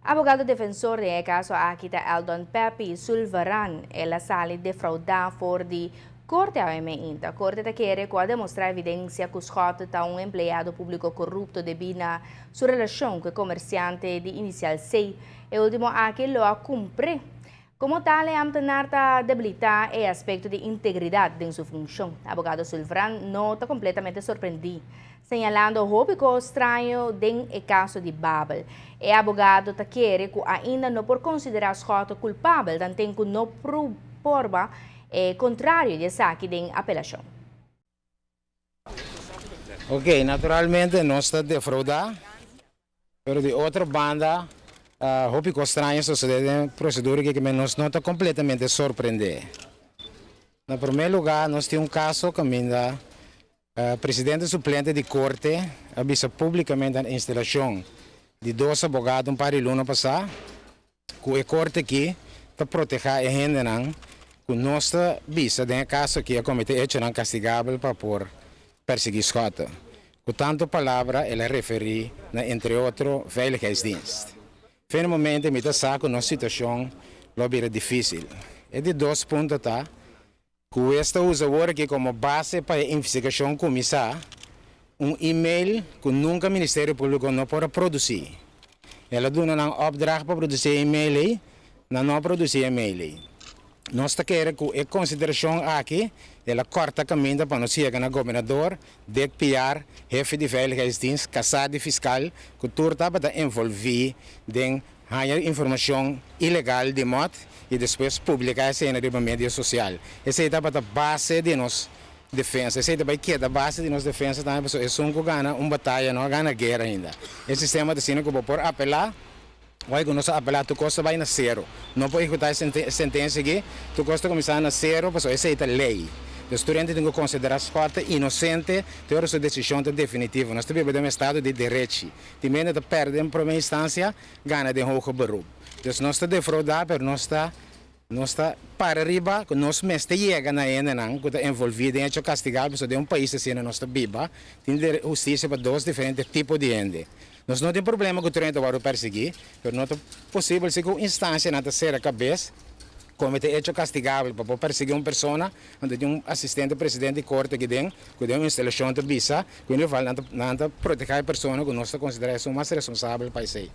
Abogado defensor de caso Akita Eldon Pepe Sulveran ela sale defraudar for de Corte AMI. A Corte quer demonstrar evidência que os Scott está um empregado público corrupto devido a sua relação com o comerciante de inicial C. E o último aquilo a cumprir. Como tal, a amtenar debilitar o aspecto de integridade de sua função. Abogado Sulveran não está completamente surpreendido, señalando o tópico estranho do caso de Babel. O abogado quer que ainda não por considerar Scott culpável, tanto que não prova contrário de saque de apelação. Ok, naturalmente não está defraudar, mas de outra banda, o tópico estranho sucede procedura que nos não está completamente surpreender. No primeiro lugar, nós temos caso que presidente suplente de corte avisa publicamente a instalação de dois abogados para o ano passado, que a corte aqui para proteger a gente que nossa visa de caso que a comitê é castigável para por perseguir Scott. Com tanto palavra, ela refere entre outros veiligheidsdienst. Finalmente, me dá saco na situação é difícil. É de dois pontos tá. Que esta usa agora aqui como base para a investigação começar e-mail que nunca o Ministério Público não pode produzir. Ela dá um opdracht para produzir e-mail, não produzir e-mail. Nós queremos que a consideração aqui, ela corta caminho para nós chegar no governador, DPR, chefe de veiligheidsdienst, caçado fiscal, que tudo está para envolver em informação ilegal de moto e depois publicar essa na mídia social. Essa é a base de nossa defesa. Essa é a base de nossa defesa. É um que ganha uma batalha, não ganha guerra ainda. Esse sistema de sino que vou por apelar. Vai que nós apelar, tu custa vai na zero. Não pode escutar sentença aqui, tu custa começar na zero, porque essa é a lei. O estudante tem que considerar Scott inocente, ter a sua decisão definitiva. Nós vivemos em um estado de direito. De menos de perder em primeira instância, ganha de hoge beroep. Então, nós estamos defraudar, mas nós está para arriba, que nós mesmos chegamos na ena, que está envolvido em hecho castigável, de um país assim, nós está viva, tem justiça para dois diferentes tipos de gente. Nós não temos problema com o trem para perseguir, mas não é possível se com instância na terceira cabeça, cometer hecho castigável para perseguir uma pessoa, onde tem um assistente presidente de corte que tem uma instalação de visa, que ele vai proteger a pessoa que nós consideramos mais responsável para isso.